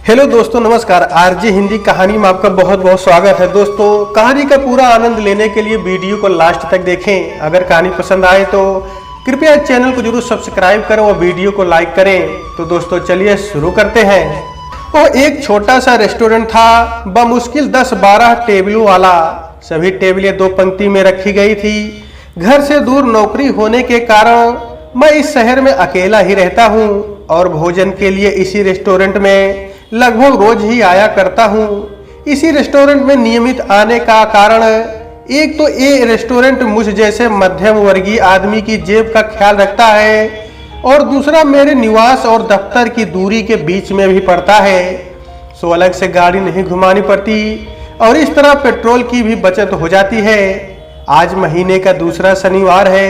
Hello दोस्तों, नमस्कार। RJ Hindi कहानी में आपका बहुत बहुत स्वागत है। दोस्तों, कहानी का पूरा आनंद लेने के लिए वीडियो को लास्ट तक देखें। अगर कहानी पसंद आए तो कृपया चैनल को जरूर सब्सक्राइब करें और वीडियो को लाइक करें। तो दोस्तों चलिए शुरू करते हैं। वो एक छोटा सा रेस्टोरेंट था, बमुश्किल 10-12 टेबलों वाला। सभी टेबलें दो पंक्ति में रखी गई थी। घर से दूर नौकरी होने के कारण मैं इस शहर में अकेला ही रहता हूँ और भोजन के लिए इसी रेस्टोरेंट में लगभग रोज ही आया करता हूँ। इसी रेस्टोरेंट में नियमित आने का कारण एक तो ये रेस्टोरेंट मुझ जैसे मध्यम वर्गीय आदमी की जेब का ख्याल रखता है और दूसरा मेरे निवास और दफ्तर की दूरी के बीच में भी पड़ता है, सो अलग से गाड़ी नहीं घुमानी पड़ती और इस तरह पेट्रोल की भी बचत हो जाती है। आज महीने का दूसरा शनिवार है।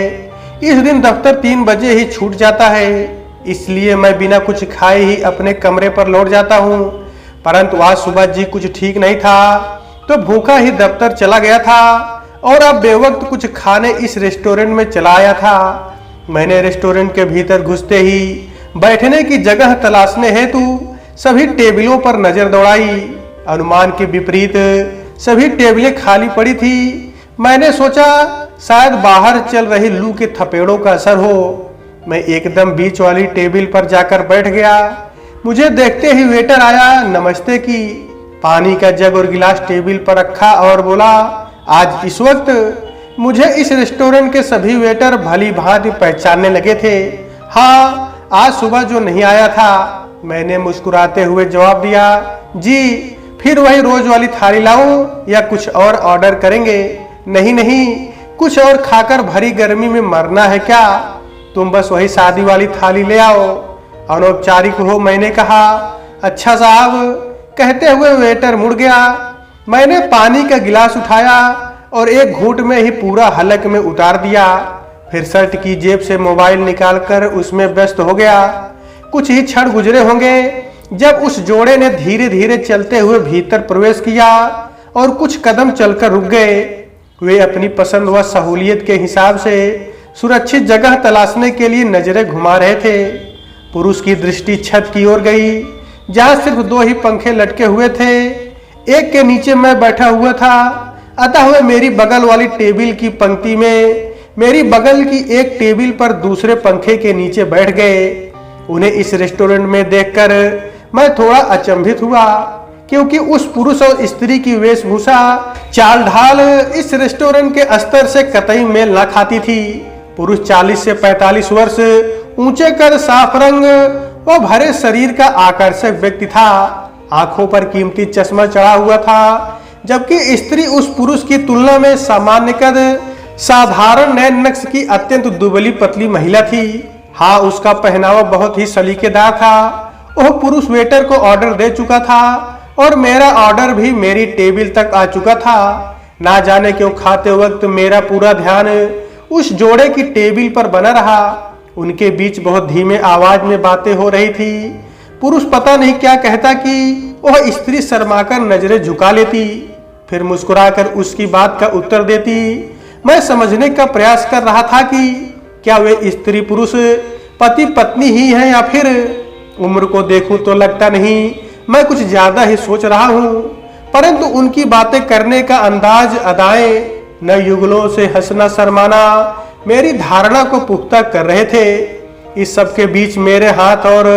इस दिन दफ्तर 3 बजे ही छूट जाता है, इसलिए मैं बिना कुछ खाए ही अपने कमरे पर लौट जाता हूँ। परंतु आज सुबह जी कुछ ठीक नहीं था तो भूखा ही दफ्तर चला गया था और अब बेवक्त कुछ खाने इस रेस्टोरेंट में चला आया था। मैंने रेस्टोरेंट के भीतर घुसते ही बैठने की जगह तलाशने हेतु सभी टेबलों पर नजर दौड़ाई। अनुमान के विपरीत सभी टेबलें खाली पड़ी थी। मैंने सोचा शायद बाहर चल रही लू के थपेड़ों का असर हो। मैं एकदम बीच वाली टेबल पर जाकर बैठ गया। मुझे देखते ही वेटर आया, नमस्ते की। पानी का जग और गिलास टेबल पर रखा और बोला, आज इस वक्त। मुझे इस रेस्टोरेंट के सभी वेटर भली भांति पहचानने लगे थे। हाँ, आज सुबह जो नहीं आया था। मैंने मुस्कुराते हुए जवाब दिया, जी। फिर वही रोज वाली थाली लाऊं या कुछ और ऑर्डर करेंगे? नहीं नहीं, कुछ और खाकर भरी गर्मी में मरना है क्या? तुम बस वही शादी वाली थाली ले आओ। अनौपचारिक हो, मैंने कहा। अच्छा साहब, कहते हुए वेटर मुड़ गया। मैंने पानी का गिलास उठाया और एक घूंट में ही पूरा हलक में उतार दिया। फिर शर्ट की जेब से मोबाइल निकालकर उसमें व्यस्त हो गया। कुछ ही क्षण गुजरे होंगे जब उस जोड़े ने धीरे धीरे चलते हुए भीतर प्रवेश किया और कुछ कदम चलकर रुक गए। वे अपनी पसंद व सहूलियत के हिसाब से सुरक्षित जगह तलाशने के लिए नजरें घुमा रहे थे। पुरुष की दृष्टि छत की ओर गई, जहां सिर्फ 2 ही पंखे लटके हुए थे। एक के नीचे मैं बैठा हुआ था, अतः वे मेरी बगल वाली टेबल की पंक्ति में मेरी बगल की एक टेबल पर दूसरे पंखे के नीचे बैठ गए। उन्हें इस रेस्टोरेंट में देखकर मैं थोड़ा अचंभित हुआ, क्योंकि उस पुरुष और स्त्री की वेशभूषा, चाल ढाल इस रेस्टोरेंट के स्तर से कतई मेल न खाती थी। पुरुष 40 से 45 वर्ष, ऊंचे कद, साफ रंग व भरे शरीर का आकर्षक व्यक्ति था। आंखों पर कीमती चश्मा चढ़ा हुआ था, जबकि स्त्री उस पुरुष की तुलना में सामान्य कद, साधारण नैन नक्श की अत्यंत दुबली पतली महिला थी। हाँ, उसका पहनावा बहुत ही सलीकेदार था। वह पुरुष वेटर को ऑर्डर दे चुका था और मेरा ऑर्डर भी मेरी टेबल तक आ चुका था। ना जाने क्यों खाते वक्त मेरा पूरा ध्यान उस जोड़े की टेबल पर बना रहा। उनके बीच बहुत धीमे आवाज में बातें हो रही थी। पुरुष पता नहीं क्या कहता कि वह स्त्री शर्माकर नजरें झुका लेती, फिर मुस्कुराकर उसकी बात का उत्तर देती। मैं समझने का प्रयास कर रहा था कि क्या वे स्त्री पुरुष पति पत्नी ही हैं या फिर। उम्र को देखूं तो लगता नहीं मैं कुछ ज्यादा ही सोच रहा हूँ, परंतु उनकी बातें करने का अंदाज, अदाएं, न युगलों से हंसना शर्माना मेरी धारणा को पुख्ता कर रहे थे। इस सब के बीच मेरे हाथ और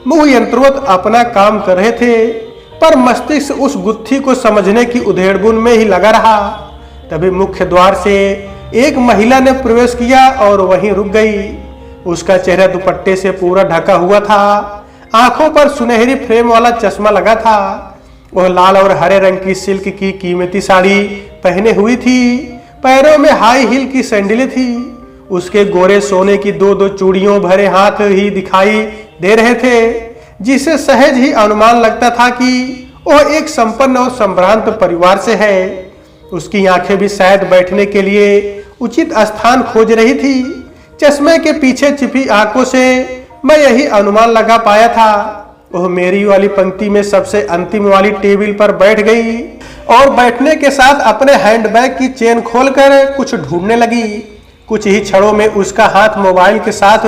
मुंह यंत्रवत अपना काम कर रहे थे, पर मस्तिष्क उस गुत्थी को समझने की उधेड़बुन में ही लगा रहा। तभी मुख्य द्वार से एक महिला ने प्रवेश किया और वहीं रुक गई। उसका चेहरा दुपट्टे से पूरा ढका हुआ था। आंखों पर सुनहरी फ्रेम वाला चश्मा लगा था। वह लाल और हरे रंग की सिल्क की कीमती साड़ी पहने हुई थी। पैरों में हाई हील की सैंडलें थी। उसके गोरे सोने की 2-2 चूड़ियों भरे हाथ ही दिखाई दे रहे थे, जिसे सहज ही अनुमान लगता था कि वह एक संपन्न और संभ्रांत परिवार से है। उसकी आंखें भी शायद बैठने के लिए उचित स्थान खोज रही थी। चश्मे के पीछे छिपी आंखों से मैं यही अनुमान लगा पाया था। वह मेरी वाली पंक्ति में सबसे अंतिम वाली टेबल पर बैठ गई और बैठने के साथ अपने हैंडबैग की चेन खोलकर कुछ ढूंढने लगी। कुछ ही क्षणों में उसका हाथ मोबाइल के साथ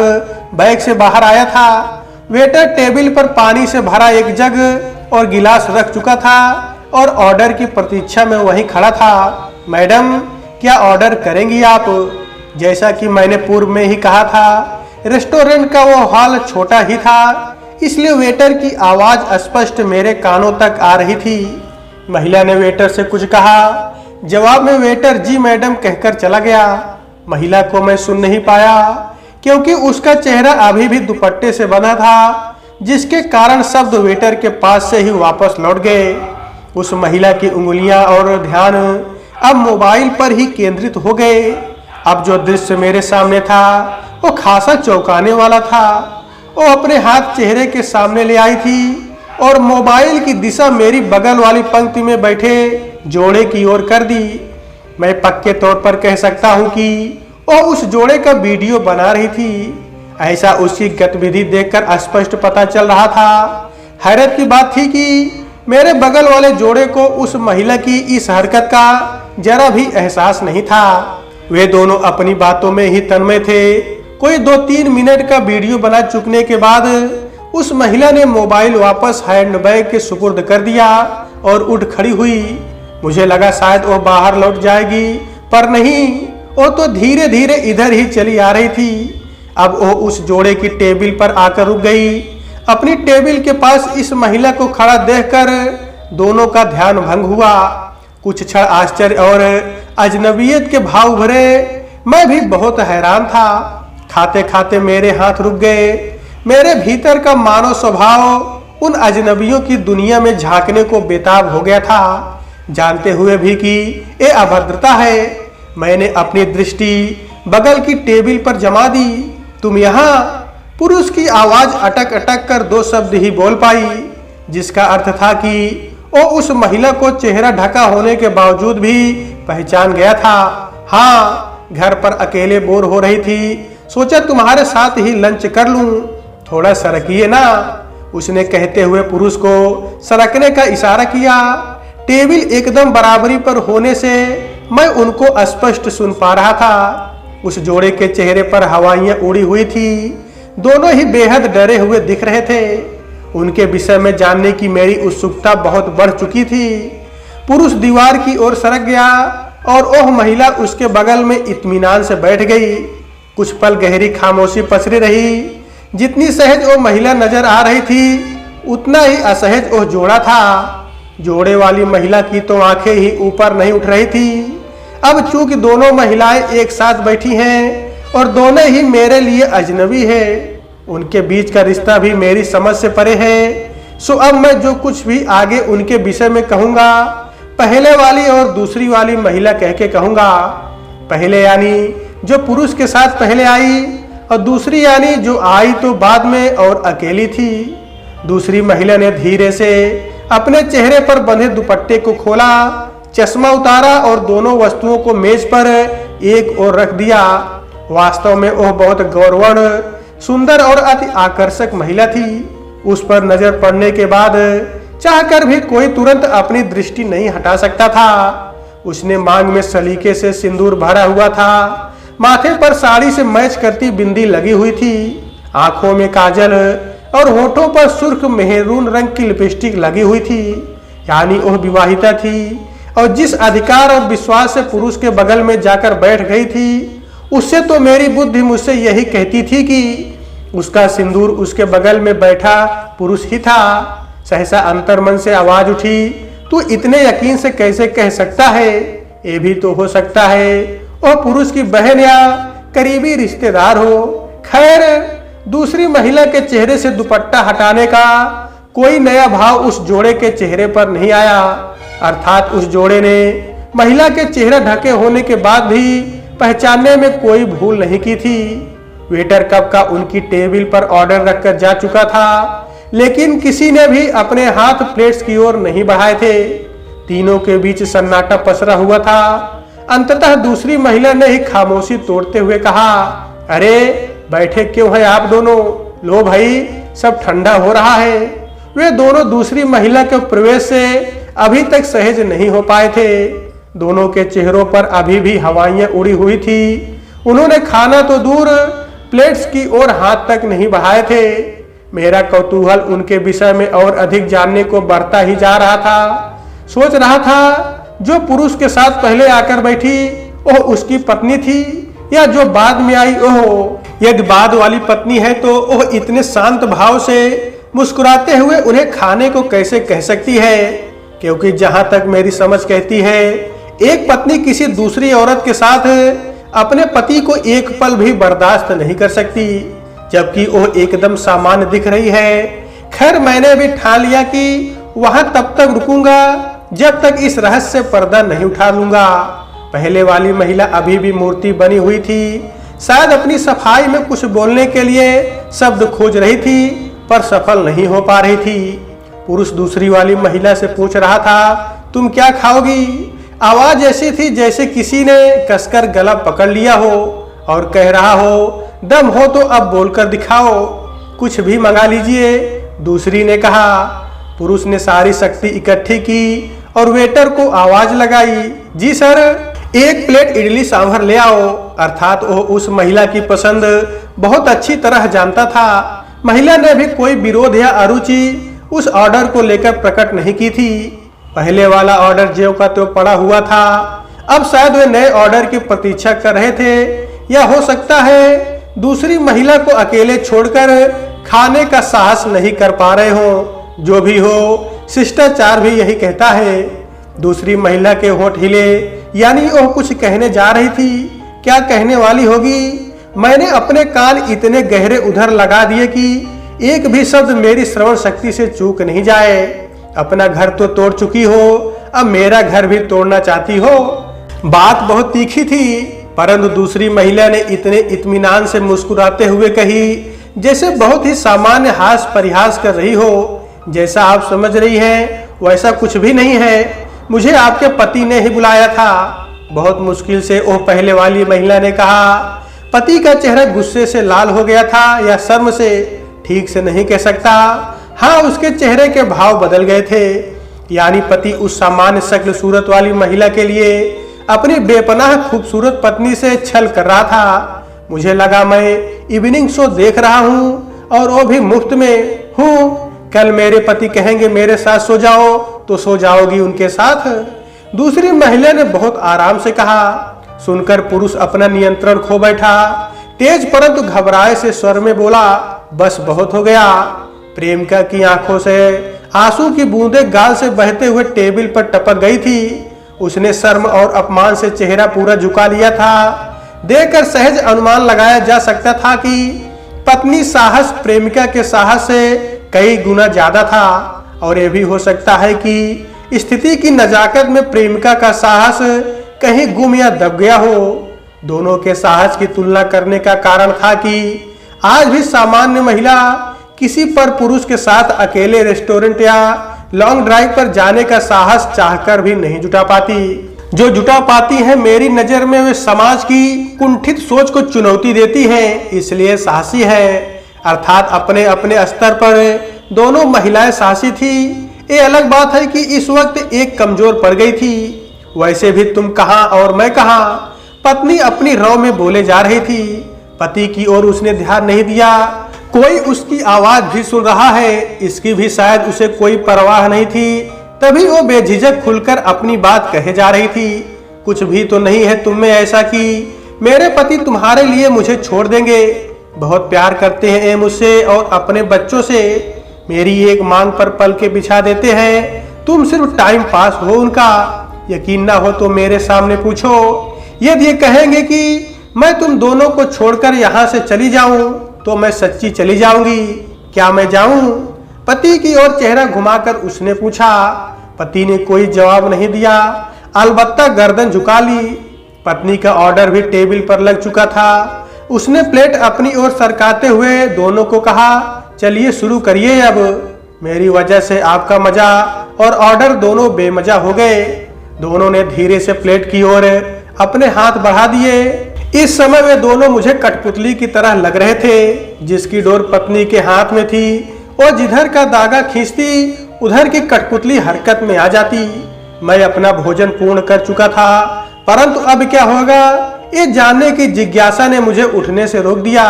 बैग से बाहर आया था। वेटर टेबल पर पानी से भरा एक जग और गिलास रख चुका था और ऑर्डर की प्रतीक्षा में वहीं खड़ा था। मैडम, क्या ऑर्डर करेंगी आप? जैसा कि मैंने पूर्व में ही कहा था, रेस्टोरेंट का वो हॉल छोटा ही था, इसलिए वेटर की आवाज स्पष्ट मेरे कानों तक आ रही थी। महिला ने वेटर से कुछ कहा। जवाब में वेटर जी मैडम कहकर चला गया। महिला को मैं सुन नहीं पाया क्योंकि उसका चेहरा अभी भी दुपट्टे से बंधा था, जिसके कारण शब्द वेटर के पास से ही वापस लौट गए। उस महिला की उंगलियां और ध्यान अब मोबाइल पर ही केंद्रित हो गए। अब जो दृश्य मेरे सामने था वो खासा चौंकाने वाला था। वो अपने हाथ चेहरे के सामने ले आई थी और मोबाइल की दिशा मेरी बगल वाली पंक्ति में बैठे जोड़े की ओर कर दी। मैं पक्के तौर पर कह सकता हूं कि वो उस जोड़े का वीडियो बना रही थी। ऐसा उसकी गतिविधि देखकर स्पष्ट पता चल रहा था। हैरत की बात थी कि मेरे बगल वाले जोड़े को उस महिला की इस हरकत का जरा भी एहसास नहीं था। वे दोनों अपनी बातों में ही तन्मय थे। कोई 2-3 मिनट का वीडियो बना चुकने के बाद उस महिला ने मोबाइल वापस हैंडबैग के सुपुर्द कर दिया और उठ खड़ी हुई। मुझे लगा शायद वो बाहर लौट जाएगी, पर नहीं, वो तो धीरे धीरे इधर ही चली आ रही थी। अब वो उस जोड़े की टेबल पर आकर रुक गई। अपनी टेबल के पास इस महिला को खड़ा देखकर दोनों का ध्यान भंग हुआ। कुछ क्षण आश्चर्य और अजनबियत के भाव भरे। मैं भी बहुत हैरान था। खाते खाते मेरे हाथ रुक गए। मेरे भीतर का मानव स्वभाव उन अजनबियों की दुनिया में झांकने को बेताब हो गया था, जानते हुए भी कि ये अभद्रता है। मैंने अपनी दृष्टि बगल की टेबल पर जमा दी। तुम यहाँ? पुरुष की आवाज अटक अटक कर 2 शब्द ही बोल पाई, जिसका अर्थ था कि वो उस महिला को चेहरा ढका होने के बावजूद भी पहचान गया था। हाँ, घर पर अकेले बोर हो रही थी, सोचा तुम्हारे साथ ही लंच कर लूं। थोड़ा सरकिए ना, उसने कहते हुए पुरुष को सरकने का इशारा किया। टेबल एकदम बराबरी पर होने से मैं उनको स्पष्ट सुन पा रहा था। उस जोड़े के चेहरे पर हवाइयां उड़ी हुई थी। दोनों ही बेहद डरे हुए दिख रहे थे। उनके विषय में जानने की मेरी उत्सुकता बहुत बढ़ चुकी थी। पुरुष दीवार की ओर सरक गया और वह महिला उसके बगल में इत्मीनान से बैठ गई। कुछ पल गहरी खामोशी पसरी रही। जितनी सहज वो महिला नजर आ रही थी, उतना ही असहज वो जोड़ा था। जोड़े वाली महिला की तो आंखें ही ऊपर नहीं उठ रही थी। अब चूंकि दोनों महिलाएं एक साथ बैठी हैं और दोनों ही मेरे लिए अजनबी है, उनके बीच का रिश्ता भी मेरी समझ से परे है। सो अब मैं जो कुछ भी आगे उनके विषय में कहूंगा, पहले वाली और दूसरी वाली महिला कह के कहूंगा। पहले यानी जो पुरुष के साथ पहले आई, और दूसरी यानी जो आई तो बाद में और अकेली थी। दूसरी महिला ने धीरे से अपने चेहरे पर बंधे दुपट्टे को खोला, चश्मा उतारा और दोनों वस्तुओं को मेज पर एक ओर रख दिया। वास्तव में वह बहुत गौरवर्ण, सुंदर और अति आकर्षक महिला थी। उस पर नजर पड़ने के बाद चाहकर भी कोई तुरंत अपनी दृष्टि नहीं हटा सकता था। उसने मांग में सलीके से सिंदूर भरा हुआ था। माथे पर साड़ी से मैच करती बिंदी लगी हुई थी। आंखों में काजल और होठों पर सुर्ख मेहरून रंग की लिपस्टिक लगी हुई थी। यानी वह विवाहिता थी और जिस अधिकार और विश्वास से पुरुष के बगल में जाकर बैठ गई थी, उससे तो मेरी बुद्धि मुझसे यही कहती थी कि उसका सिंदूर उसके बगल में बैठा पुरुष ही था। सहसा अंतर्मन से आवाज उठी, तू इतने यकीन से कैसे कह सकता है? ये भी तो हो सकता है वह पुरुष की बहन या करीबी रिश्तेदार हो। खैर, दूसरी महिला के चेहरे से दुपट्टा हटाने का कोई नया भाव उस जोड़े के चेहरे पर नहीं आया। अर्थात उस जोड़े ने महिला के चेहरा ढके होने के बाद भी पहचानने में कोई भूल नहीं की थी। वेटर कब का उनकी टेबल पर ऑर्डर रखकर जा चुका था, लेकिन किसी ने भी अपने हाथ प्लेट्स की ओर नहीं बढ़ाए थे। तीनों के बीच सन्नाटा पसरा हुआ था। अंततः दूसरी महिला ने ही खामोशी तोड़ते हुए कहा, अरे बैठे क्यों हैं आप दोनों? लो भाई, सब ठंडा हो रहा है। वे दोनों दूसरी महिला के प्रवेश से अभी तक सहज नहीं हो पाए थे। दोनों के चेहरों पर अभी भी हवाइयां उड़ी हुई थी। उन्होंने खाना तो दूर, प्लेट्स की ओर हाथ तक नहीं बढ़ाए थे। मेरा कौतूहल उनके विषय में और अधिक जानने को बढ़ता ही जा रहा था। सोच रहा था जो पुरुष के साथ पहले आकर बैठी वह उसकी पत्नी थी या जो बाद में आई ओह। यदि बाद वाली पत्नी है तो वह इतने शांत भाव से मुस्कुराते हुए उन्हें खाने को कैसे कह सकती है, क्योंकि जहां तक मेरी समझ कहती है एक पत्नी किसी दूसरी औरत के साथ अपने पति को एक पल भी बर्दाश्त नहीं कर सकती, जबकि वो एकदम सामान्य दिख रही है। खैर मैंने भी ठान लिया कि वहां तब तक रुकूंगा जब तक इस रहस्य से पर्दा नहीं उठा लूंगा। पहले वाली महिला अभी भी मूर्ति बनी हुई थी, शायद अपनी सफाई में कुछ बोलने के लिए शब्द खोज रही थी पर सफल नहीं हो पा रही थी। पुरुष दूसरी वाली महिला से पूछ रहा था, तुम क्या खाओगी? आवाज ऐसी थी जैसे किसी ने कसकर गला पकड़ लिया हो और कह रहा हो, दम हो तो अब बोलकर दिखाओ, कुछ भी मंगा लीजिए। दूसरी ने कहा। पुरुष ने सारी शक्ति इकट्ठी की और वेटर को आवाज लगाई, जी सर, एक प्लेट इडली सांभर ले आओ। अर्थात वो उस महिला की पसंद बहुत अच्छी तरह जानता था। महिला ने भी कोई विरोध या अरुचि उस ऑर्डर को लेकर प्रकट नहीं की थी। पहले वाला ऑर्डर ज्यों का त्यों पड़ा हुआ था। अब शायद वे नए ऑर्डर की प्रतीक्षा कर रहे थे, या हो सकता है दूसरी महिला को अकेले छोड़कर खाने का साहस नहीं कर पा रहे हो। जो भी हो, शिष्टाचार भी यही कहता है। दूसरी महिला के होंठ हिले, यानी वह कुछ कहने जा रही थी। क्या कहने वाली होगी? मैंने अपने कान इतने गहरे उधर लगा दिए कि एक भी शब्द मेरी श्रवण शक्ति से चूक नहीं जाए। अपना घर तो तोड़ चुकी हो, अब मेरा घर भी तोड़ना चाहती हो। बात बहुत तीखी थी, परंतु दूसरी महिला ने इतने इत्मीनान से मुस्कुराते हुए कही जैसे बहुत ही सामान्य हास परिहास कर रही हो। जैसा आप समझ रही हैं वैसा कुछ भी नहीं है, मुझे आपके पति ने ही बुलाया था। बहुत मुश्किल से वो पहले वाली महिला ने कहा। पति का चेहरा गुस्से से लाल हो गया था या शर्म से, ठीक से नहीं कह सकता। हाँ, उसके चेहरे के भाव बदल गए थे, यानी पति उस सामान्य शक्ल सूरत वाली महिला के लिए अपनी बेपनाह खूबसूरत पत्नी से छल कर रहा था। मुझे लगा मैं इवनिंग शो देख रहा हूँ और वो भी मुफ्त में हूँ। कल मेरे पति कहेंगे मेरे साथ सो जाओ तो सो जाओगी उनके साथ। दूसरी महिला ने बहुत आराम से कहा। सुनकर पुरुष अपना नियंत्रण खो बैठा। तेज परंतु घबराए से स्वर में बोला, बस बहुत हो गया। प्रेमिका की आंखों से आंसू की बूंदें गाल से बहते हुए टेबल पर टपक गई थी। उसने शर्म और अपमान से चेहरा पूरा झुका लिया था। देखकर सहज अनुमान लगाया जा सकता था कि पत्नी साहस प्रेमिका के साहस से कई गुना ज्यादा था, और यह भी हो सकता है कि स्थिति की नजाकत में प्रेमिका का साहस कहीं गुम या दब गया हो। दोनों के साहस की तुलना करने का कारण था कि आज भी सामान्य महिला किसी पर पुरुष के साथ अकेले रेस्टोरेंट या लॉन्ग ड्राइव पर जाने का साहस चाहकर भी नहीं जुटा पाती। जो जुटा पाती है मेरी नजर में वे समाज की कुंठित सोच को चुनौती देती हैं, इसलिए साहसी है। अर्थात अपने अपने स्तर पर दोनों महिलाएं साहसी थी। ये अलग बात है कि इस वक्त एक कमजोर पड़ गई थी। वैसे भी तुम कहाँ और मैं कहाँ, पत्नी अपनी रौ में बोले जा रही थी। पति की ओर उसने ध्यान नहीं दिया। कोई उसकी आवाज भी सुन रहा है, इसकी भी शायद उसे कोई परवाह नहीं थी। तभी वो बेझिझक खुलकर अपनी बात कहे जा रही थी। कुछ भी तो नहीं है तुम में ऐसा कि मेरे पति तुम्हारे लिए मुझे छोड़ देंगे। बहुत प्यार करते हैं ये मुझसे और अपने बच्चों से। मेरी एक मांग पर पल के बिछा देते हैं। तुम सिर्फ टाइम पास हो उनका। यकीन ना हो तो मेरे सामने पूछो। यदि ये कहेंगे कि मैं तुम दोनों को छोड़कर यहाँ से चली जाऊं तो मैं सच्ची चली जाऊंगी। क्या मैं जाऊं? पति की ओर चेहरा घुमाकर उसने पूछा। पति ने कोई जवाब नहीं दिया, अलबत्ता गर्दन झुका ली। पत्नी का ऑर्डर भी टेबल पर लग चुका था। उसने प्लेट अपनी ओर सरकाते हुए दोनों को कहा, चलिए शुरू करिए अब। मेरी वजह से आपका मजा और ऑर्डर दोनों बेमजा हो गए। दोनों ने धीरे से प्लेट की ओर अपने हाथ बढ़ा दिए। इस समय वे दोनों मुझे कठपुतली की तरह लग रहे थे, जिसकी डोर पत्नी के हाथ में थी और जिधर का धागा खींचती उधर की कठपुतली हरकत में आ जाती। मैं अपना भोजन पूर्ण कर चुका था, परंतु अब क्या होगा ये जानने की जिज्ञासा ने मुझे उठने से रोक दिया।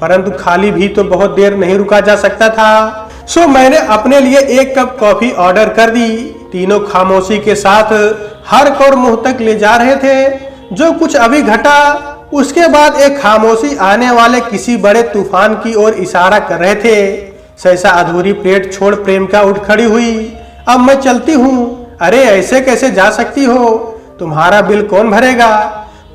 परंतु खाली भी तो बहुत देर नहीं रुका जा सकता था। सो मैंने अपने लिए 1 कप कॉफी ऑर्डर कर दी। तीनों खामोशी के साथ हर कौर मुंह तक ले जा रहे थे। जो कुछ अभी घटा उसके बाद एक खामोशी आने वाले किसी बड़े तूफान की ओर इशारा कर रहे थे। सहसा अधूरी प्लेट छोड़ प्रेमिका उठ खड़ी हुई। अब मैं चलती हूँ। अरे ऐसे कैसे जा सकती हो, तुम्हारा बिल कौन भरेगा?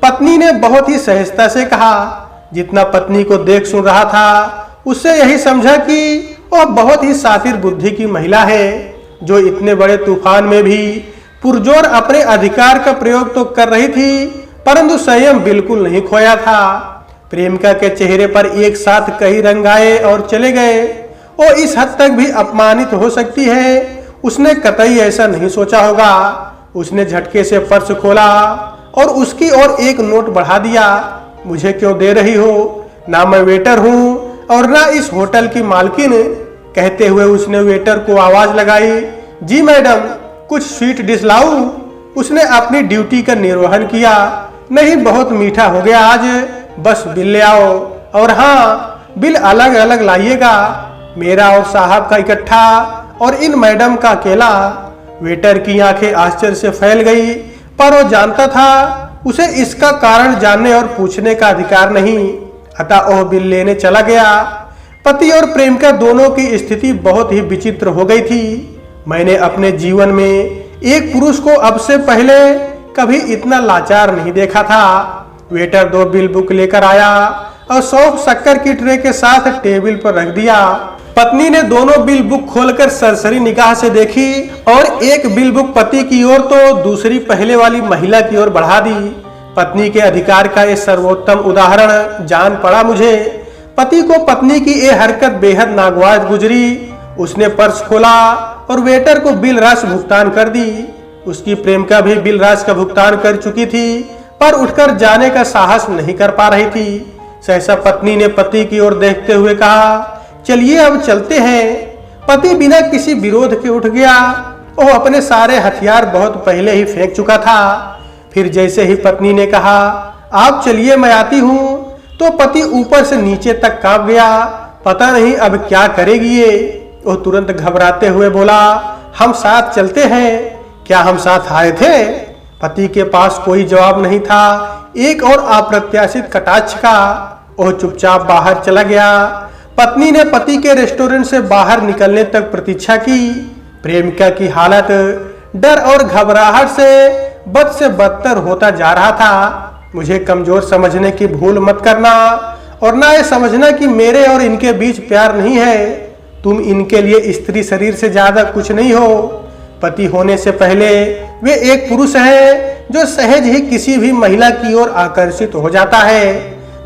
पत्नी ने बहुत ही सहजता से कहा। जितना पत्नी को देख सुन रहा था उससे यही समझा कि वह बहुत ही शातिर बुद्धि की महिला है, जो इतने बड़े तूफान में भी पुरजोर अपने अधिकार का प्रयोग तो कर रही थी, परंतु संयम बिल्कुल नहीं खोया था। प्रेमिका के चेहरे पर एक साथ कई रंग आए और चले गए। वो इस हद तक भी अपमानित हो सकती है, उसने कतई ऐसा नहीं सोचा होगा। उसने झटके से पर्स खोला और उसकी ओर एक नोट बढ़ा दिया। मुझे क्यों दे रही हो? ना मैं वेटर हूँ और ना इस होटल की मालकिन। कहते हुए उसने वेटर को आवाज लगाई। जी मैडम, कुछ स्वीट डिश लाऊं? उसने अपनी ड्यूटी का निर्वहन किया। नहीं, बहुत मीठा हो गया आज, बस बिल ले आओ। और हाँ, बिल अलग अलग लाइएगा, मेरा और साहब का इकट्ठा और इन मैडम का अकेला। वेटर की आंखें आश्चर्य से फैल गई, पर वो जानता था उसे इसका कारण जानने और पूछने का अधिकार नहीं। अतः वह बिल लेने चला गया। पति और प्रेमिका दोनों की स्थिति बहुत ही विचित्र हो गई थी। मैंने अपने जीवन में एक पुरुष को अब से पहले कभी इतना लाचार नहीं देखा था। वेटर 2 बिल बुक लेकर आया और सौंफ शक्कर की ट्रे के साथ टेबल पर रख दिया। पत्नी ने दोनों बिल बुक खोलकर सरसरी निगाह से देखी और एक बिल बुक पति की ओर तो दूसरी पहले वाली महिला की ओर बढ़ा दी। पत्नी के अधिकार का यह सर्वोत्तम उदाहरण जान पड़ा मुझे। पति को पत्नी की यह हरकत बेहद नागवार गुजरी। उसने पर्स खोला और वेटर को बिल राशि भुगतान कर दी। उसकी प्रेमिका भी बिल राशि का भुगतान कर चुकी थी, पर उठकर जाने का साहस नहीं कर पा रही थी। सहसा पत्नी ने पति की ओर देखते हुए कहा, चलिए अब चलते हैं। पति बिना किसी विरोध के उठ गया। वो अपने सारे हथियार बहुत पहले ही फेंक चुका था। फिर जैसे ही पत्नी ने कहा, आप चलिए मैं आती हूँ, तो पति ऊपर से नीचे तक कांप गया। पता नहीं अब क्या करेगी ये। वो तुरंत घबराते हुए बोला, हम साथ चलते हैं। क्या हम साथ आए थे? पति के पास कोई जवाब नहीं था, एक और अप्रत्याशित कटाक्ष का। वो चुपचाप बाहर चला गया। पत्नी ने पति के रेस्टोरेंट से बाहर निकलने तक प्रतीक्षा की। प्रेमिका की हालत डर और घबराहट से बद से बदतर होता जा रहा था। मुझे कमजोर समझने की भूल मत करना और ना ये समझना कि मेरे और इनके बीच प्यार नहीं है। तुम इनके लिए स्त्री शरीर से ज्यादा कुछ नहीं हो। पति होने से पहले वे एक पुरुष है जो सहज ही किसी भी महिला की ओर आकर्षित हो जाता है।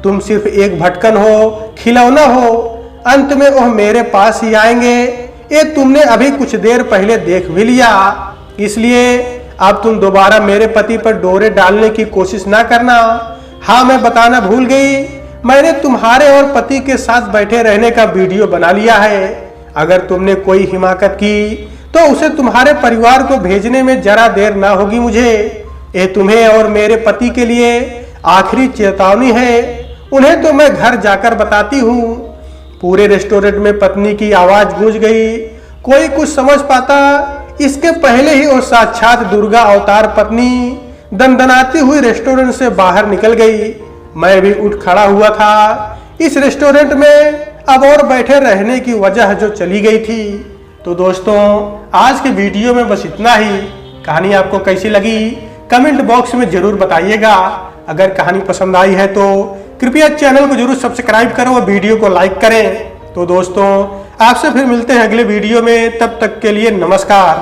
तुम सिर्फ एक भटकन हो, खिलौना हो। अंत में वह मेरे पास ही आएंगे। ये तुमने अभी कुछ देर पहले देख भी लिया। इसलिए अब तुम दोबारा मेरे पति पर डोरे डालने की कोशिश ना करना। हाँ, मैं बताना भूल गई, मैंने तुम्हारे और पति के साथ बैठे रहने का वीडियो बना लिया है। अगर तुमने कोई हिमाकत की तो उसे तुम्हारे परिवार को भेजने में जरा देर ना होगी मुझे। ये तुम्हें और मेरे पति के लिए आखिरी चेतावनी है। उन्हें तो मैं घर जाकर बताती हूँ। पूरे रेस्टोरेंट में पत्नी की आवाज गूंज गई। कोई कुछ समझ पाता इसके पहले ही वो साक्षात दुर्गा अवतार पत्नी दंदनाती हुई रेस्टोरेंट से बाहर निकल गई। मैं भी उठ खड़ा हुआ था। इस रेस्टोरेंट में अब और बैठे रहने की वजह जो चली गई थी। तो दोस्तों, आज के वीडियो में बस इतना ही। कहानी आपको कैसी लगी कमेंट बॉक्स में जरूर बताइएगा। अगर कहानी पसंद आई है तो कृपया चैनल को जरूर सब्सक्राइब करें और वीडियो को लाइक करें। तो दोस्तों, आपसे फिर मिलते हैं अगले वीडियो में। तब तक के लिए नमस्कार।